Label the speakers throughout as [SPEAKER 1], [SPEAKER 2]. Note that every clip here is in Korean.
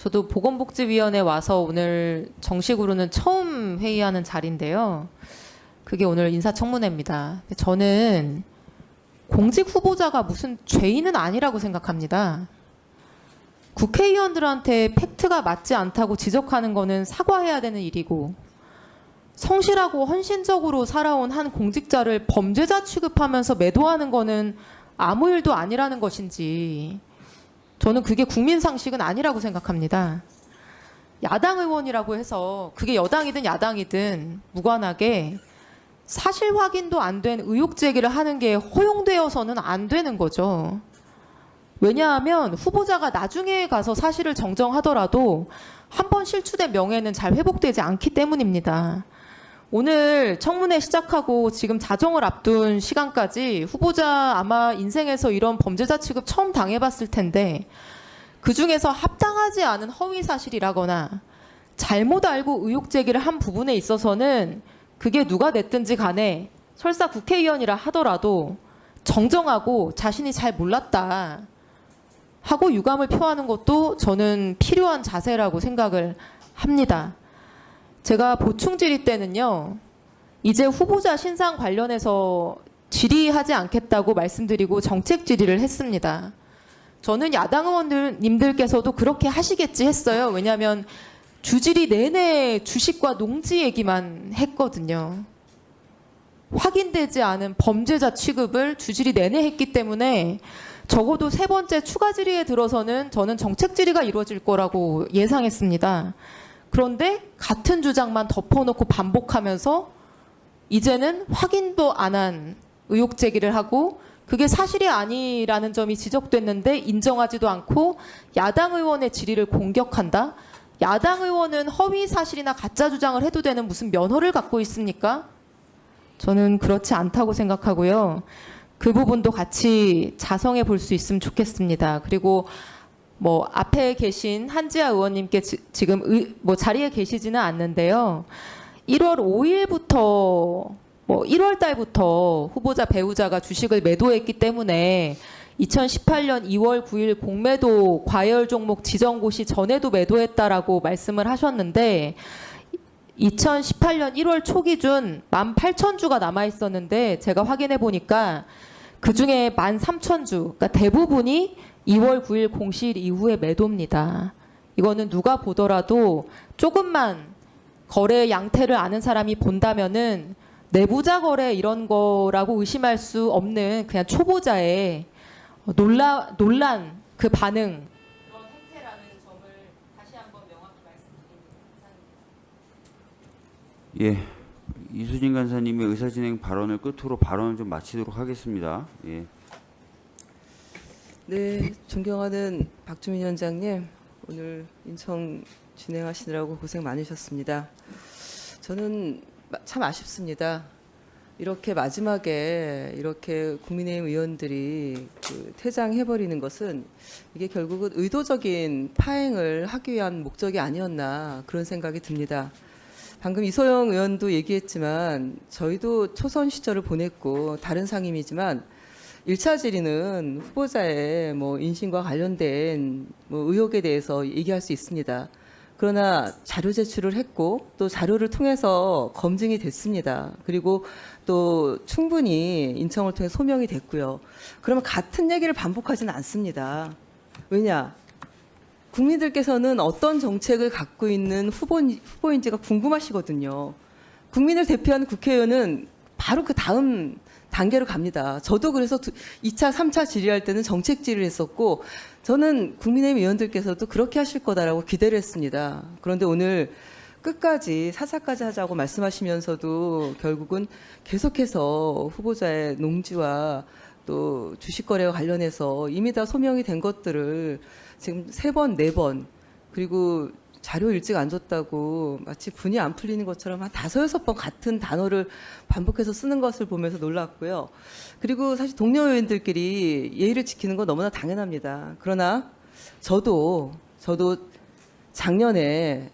[SPEAKER 1] 저도 보건복지위원회 와서 오늘 정식으로는 처음 회의하는 자리인데요. 그게 오늘 인사청문회입니다. 저는 공직 후보자가 무슨 죄인은 아니라고 생각합니다. 국회의원들한테 팩트가 맞지 않다고 지적하는 거는 사과해야 되는 일이고, 성실하고 헌신적으로 살아온 한 공직자를 범죄자 취급하면서 매도하는 거는 아무 일도 아니라는 것인지, 저는 그게 국민 상식은 아니라고 생각합니다. 야당 의원이라고 해서 그게 여당이든 야당이든 무관하게 사실 확인도 안 된 의혹 제기를 하는 게 허용되어서는 안 되는 거죠. 왜냐하면 후보자가 나중에 가서 사실을 정정하더라도 한 번 실추된 명예는 잘 회복되지 않기 때문입니다. 오늘 청문회 시작하고 지금 자정을 앞둔 시간까지 후보자 아마 인생에서 이런 범죄자 취급 처음 당해봤을 텐데, 그중에서 합당하지 않은 허위 사실이라거나 잘못 알고 의혹 제기를 한 부분에 있어서는 그게 누가 됐든지 간에 설사 국회의원이라 하더라도 정정하고 자신이 잘 몰랐다 하고 유감을 표하는 것도 저는 필요한 자세라고 생각을 합니다. 제가 보충 질의 때는요, 이제 후보자 신상 관련해서 질의하지 않겠다고 말씀드리고 정책 질의를 했습니다. 저는 야당 의원님들께서도 그렇게 하시겠지 했어요. 왜냐하면 주질의 내내 주식과 농지 얘기만 했거든요. 확인되지 않은 범죄자 취급을 주질의 내내 했기 때문에 적어도 세 번째 추가 질의에 들어서는 저는 정책 질의가 이루어질 거라고 예상했습니다. 그런데 같은 주장만 덮어놓고 반복하면서 이제는 확인도 안 한 의혹 제기를 하고 그게 사실이 아니라는 점이 지적됐는데 인정하지도 않고 야당 의원의 질의를 공격한다? 야당 의원은 허위 사실이나 가짜 주장을 해도 되는 무슨 면허를 갖고 있습니까? 저는 그렇지 않다고 생각하고요. 그 부분도 같이 자성해 볼 수 있으면 좋겠습니다. 그리고 뭐 앞에 계신 한지아 의원님께 지금 자리에 계시지는 않는데요. 1월 5일부터 1월 달부터 후보자 배우자가 주식을 매도했기 때문에 2018년 2월 9일 공매도 과열 종목 지정 고시 전에도 매도했다라고 말씀을 하셨는데 2018년 1월 초 기준 18,000주가 남아 있었는데 제가 확인해 보니까 그중에 13,000주, 그러니까 대부분이 2월 9일 공시일 이후에 매도입니다. 이거는 누가 보더라도 조금만 거래 양태를 아는 사람이 본다면은 내부자 거래 이런 거라고 의심할 수 없는 그냥 초보자의 논란 그 반응 그런 행태라는 점을 다시 한번 명확히 말씀드립니다.
[SPEAKER 2] 예. 이수진 간사님의 의사진행 발언을 끝으로 발언을 좀 마치도록 하겠습니다. 예.
[SPEAKER 3] 네, 존경하는 박주민 위원장님, 오늘 인청 진행하시느라고 고생 많으셨습니다. 저는 참 아쉽습니다. 이렇게 마지막에 이렇게 국민의힘 의원들이 퇴장해버리는 것은 이게 결국은 의도적인 파행을 하기 위한 목적이 아니었나 그런 생각이 듭니다. 방금 이소영 의원도 얘기했지만 저희도 초선 시절을 보냈고 다른 상임이지만 1차 질의는 후보자의 인신과 관련된 의혹에 대해서 얘기할 수 있습니다. 그러나 자료 제출을 했고 또 자료를 통해서 검증이 됐습니다. 그리고 또 충분히 인청을 통해 소명이 됐고요. 그러면 같은 얘기를 반복하지는 않습니다. 왜냐? 국민들께서는 어떤 정책을 갖고 있는 후보인지가 궁금하시거든요. 국민을 대표하는 국회의원은 바로 그 다음 단계로 갑니다. 저도 그래서 2차, 3차 질의할 때는 정책 질의를 했었고 저는 국민의힘 의원들께서도 그렇게 하실 거다라고 기대를 했습니다. 그런데 오늘 끝까지 사사까지 하자고 말씀하시면서도 결국은 계속해서 후보자의 농지와 또 주식 거래와 관련해서 이미 다 소명이 된 것들을 지금 3번, 4번 그리고 자료 일찍 안 줬다고 마치 분이 안 풀리는 것처럼 한 5, 6번 같은 단어를 반복해서 쓰는 것을 보면서 놀랐고요. 그리고 사실 동료 의원들끼리 예의를 지키는 건 너무나 당연합니다. 그러나 저도 작년에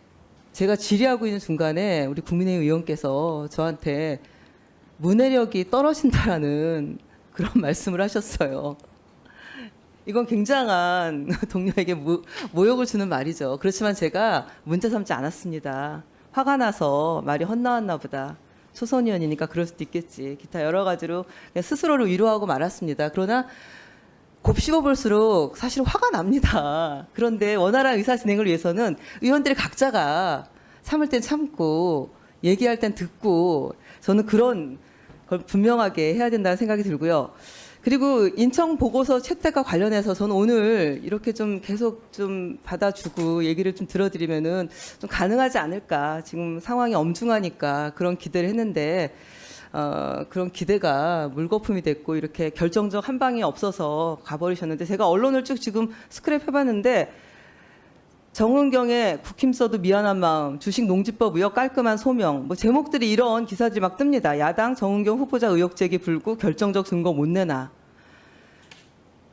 [SPEAKER 3] 제가 질의하고 있는 중간에 우리 국민의힘 의원께서 저한테 문해력이 떨어진다라는 그런 말씀을 하셨어요. 이건 굉장한 동료에게 모욕을 주는 말이죠. 그렇지만 제가 문제 삼지 않았습니다. 화가 나서 말이 헛나왔나 보다. 초선의원이니까 그럴 수도 있겠지. 기타 여러 가지로 그냥 스스로를 위로하고 말았습니다. 그러나 곱씹어 볼수록 사실 화가 납니다. 그런데 원활한 의사 진행을 위해서는 의원들이 각자가 참을 땐 참고 얘기할 땐 듣고 저는 그런 걸 분명하게 해야 된다는 생각이 들고요. 그리고 인청 보고서 채택과 관련해서 저는 오늘 이렇게 좀 계속 좀 받아주고 얘기를 좀 들어드리면은 좀 가능하지 않을까. 지금 상황이 엄중하니까 그런 기대를 했는데, 그런 기대가 물거품이 됐고 이렇게 결정적 한 방이 없어서 가버리셨는데, 제가 언론을 쭉 지금 스크랩 해봤는데, 정은경의 국힘 써도 미안한 마음, 주식 농지법 의혹 깔끔한 소명, 뭐 제목들이 이런 기사들이 막 뜹니다. 야당 정은경 후보자 의혹 제기 불구 결정적 증거 못 내나.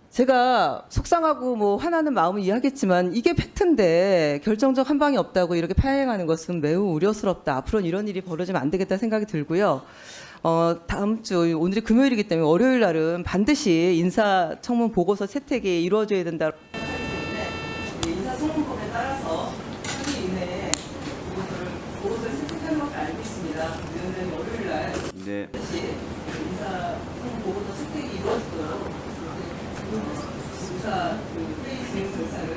[SPEAKER 3] 제가 속상하고 뭐 화나는 마음을 이해하겠지만 이게 팩트인데 결정적 한 방이 없다고 이렇게 파행하는 것은 매우 우려스럽다. 앞으로는 이런 일이 벌어지면 안 되겠다 생각이 들고요. 다음 주 오늘이 금요일이기 때문에 월요일 날은 반드시 인사청문 보고서 채택이 이루어져야 된다. 인사청문법에 따라서 3일 이내에 보고서를 채택하는 것을 알고 있습니다. 의원들은 월요일 날
[SPEAKER 2] 네.
[SPEAKER 3] 반드시 인사청문 보고서 채택이 이루어지도록 인사 회의 진행 절차를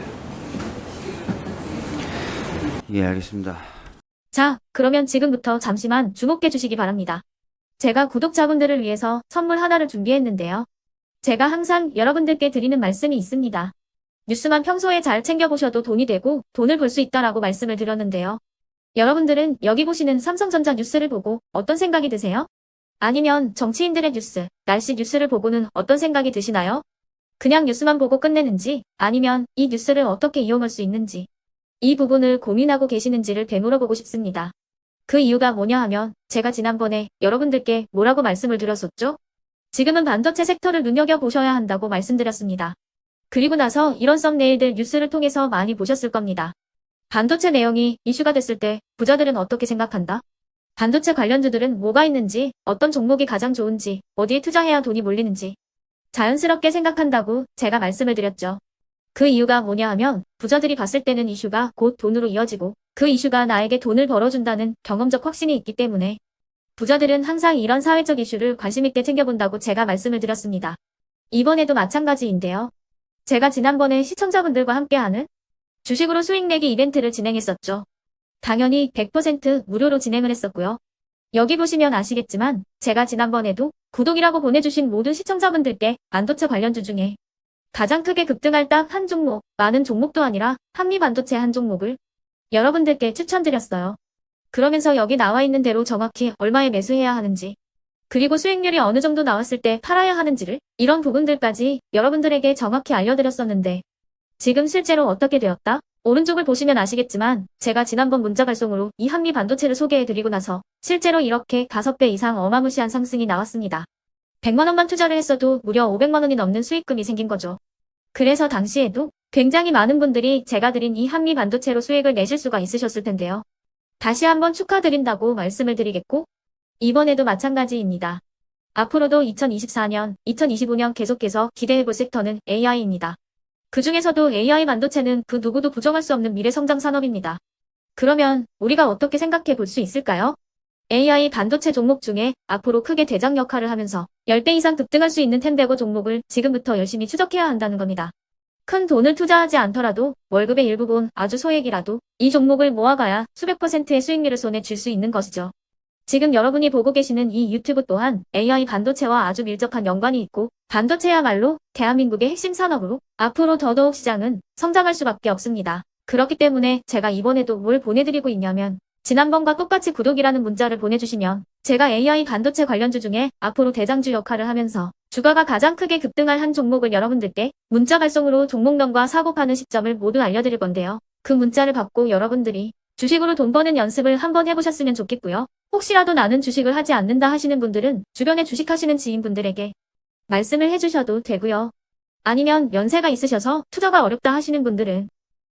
[SPEAKER 2] 예, 알겠습니다.
[SPEAKER 4] 자, 그러면 지금부터 잠시만 주목해 주시기 바랍니다. 제가 구독자분들을 위해서 선물 하나를 준비했는데요. 제가 항상 여러분들께 드리는 말씀이 있습니다. 뉴스만 평소에 잘 챙겨보셔도 돈이 되고 돈을 벌 수 있다라고 말씀을 드렸는데요. 여러분들은 여기 보시는 삼성전자 뉴스를 보고 어떤 생각이 드세요? 아니면 정치인들의 뉴스, 날씨 뉴스를 보고는 어떤 생각이 드시나요? 그냥 뉴스만 보고 끝내는지, 아니면 이 뉴스를 어떻게 이용할 수 있는지, 이 부분을 고민하고 계시는지를 되물어보고 싶습니다. 그 이유가 뭐냐 하면 제가 지난번에 여러분들께 뭐라고 말씀을 드렸었죠? 지금은 반도체 섹터를 눈여겨보셔야 한다고 말씀드렸습니다. 그리고 나서 이런 썸네일들 뉴스를 통해서 많이 보셨을 겁니다. 반도체 내용이 이슈가 됐을 때 부자들은 어떻게 생각한다? 반도체 관련주들은 뭐가 있는지, 어떤 종목이 가장 좋은지, 어디에 투자해야 돈이 몰리는지 자연스럽게 생각한다고 제가 말씀을 드렸죠. 그 이유가 뭐냐 하면 부자들이 봤을 때는 이슈가 곧 돈으로 이어지고 그 이슈가 나에게 돈을 벌어준다는 경험적 확신이 있기 때문에 부자들은 항상 이런 사회적 이슈를 관심 있게 챙겨본다고 제가 말씀을 드렸습니다. 이번에도 마찬가지인데요. 제가 지난번에 시청자분들과 함께하는 주식으로 수익 내기 이벤트를 진행했었죠. 당연히 100% 무료로 진행을 했었고요. 여기 보시면 아시겠지만 제가 지난번에도 구독이라고 보내주신 모든 시청자분들께 반도체 관련주 중에 가장 크게 급등할 딱 한 종목, 많은 종목도 아니라 한미반도체 한 종목을 여러분들께 추천드렸어요. 그러면서 여기 나와 있는 대로 정확히 얼마에 매수해야 하는지, 그리고 수익률이 어느 정도 나왔을 때 팔아야 하는지를 이런 부분들까지 여러분들에게 정확히 알려드렸었는데 지금 실제로 어떻게 되었다? 오른쪽을 보시면 아시겠지만 제가 지난번 문자 발송으로 이 한미 반도체를 소개해드리고 나서 실제로 이렇게 5배 이상 어마무시한 상승이 나왔습니다. 100만 원만 투자를 했어도 무려 500만 원이 넘는 수익금이 생긴 거죠. 그래서 당시에도 굉장히 많은 분들이 제가 드린 이 한미 반도체로 수익을 내실 수가 있으셨을 텐데요. 다시 한번 축하드린다고 말씀을 드리겠고 이번에도 마찬가지입니다. 앞으로도 2024년, 2025년 계속해서 기대해볼 섹터는 AI입니다. 그 중에서도 AI 반도체는 그 누구도 부정할 수 없는 미래 성장 산업입니다. 그러면 우리가 어떻게 생각해 볼 수 있을까요? AI 반도체 종목 중에 앞으로 크게 대장 역할을 하면서 10배 이상 급등할 수 있는 템베고 종목을 지금부터 열심히 추적해야 한다는 겁니다. 큰 돈을 투자하지 않더라도 월급의 일부분 아주 소액이라도 이 종목을 모아가야 수백 %의 수익률을 손에 쥘 수 있는 것이죠. 지금 여러분이 보고 계시는 이 유튜브 또한 AI 반도체와 아주 밀접한 연관이 있고 반도체야말로 대한민국의 핵심 산업으로 앞으로 더더욱 시장은 성장할 수밖에 없습니다. 그렇기 때문에 제가 이번에도 뭘 보내드리고 있냐면 지난번과 똑같이 구독이라는 문자를 보내주시면 제가 AI 반도체 관련주 중에 앞으로 대장주 역할을 하면서 주가가 가장 크게 급등할 한 종목을 여러분들께 문자 발송으로 종목명과 사고 파는 시점을 모두 알려드릴 건데요. 그 문자를 받고 여러분들이 주식으로 돈 버는 연습을 한번 해보셨으면 좋겠고요. 혹시라도 나는 주식을 하지 않는다 하시는 분들은 주변에 주식하시는 지인분들에게 말씀을 해주셔도 되고요. 아니면 연세가 있으셔서 투자가 어렵다 하시는 분들은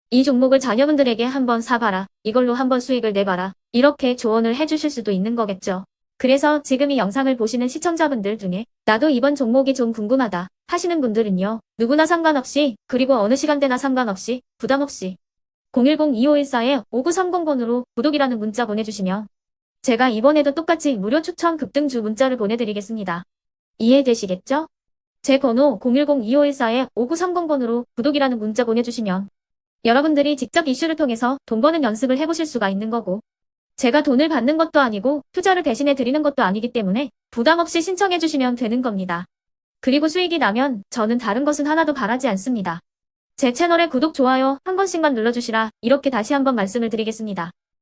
[SPEAKER 4] 이 종목을 자녀분들에게 한번 사봐라. 이걸로 한번 수익을 내봐라. 이렇게 조언을 해주실 수도 있는 거겠죠. 그래서 지금 이 영상을 보시는 시청자분들 중에 나도 이번 종목이 좀 궁금하다 하시는 분들은요. 누구나 상관없이 그리고 어느 시간대나 상관없이 부담 없이 010-2514-5930번으로 구독이라는 문자 보내주시면 제가 이번에도 똑같이 무료 추천 급등주 문자를 보내드리겠습니다. 이해되시겠죠? 제 번호 010-2514-5930번으로 구독이라는 문자 보내주시면 여러분들이 직접 이슈를 통해서 돈 버는 연습을 해보실 수가 있는 거고 제가 돈을 받는 것도 아니고 투자를 대신해 드리는 것도 아니기 때문에 부담 없이 신청해 주시면 되는 겁니다. 그리고 수익이 나면 저는 다른 것은 하나도 바라지 않습니다. 제 채널에 구독, 좋아요 한 번씩만 눌러주시라 이렇게 다시 한번 말씀을 드리겠습니다.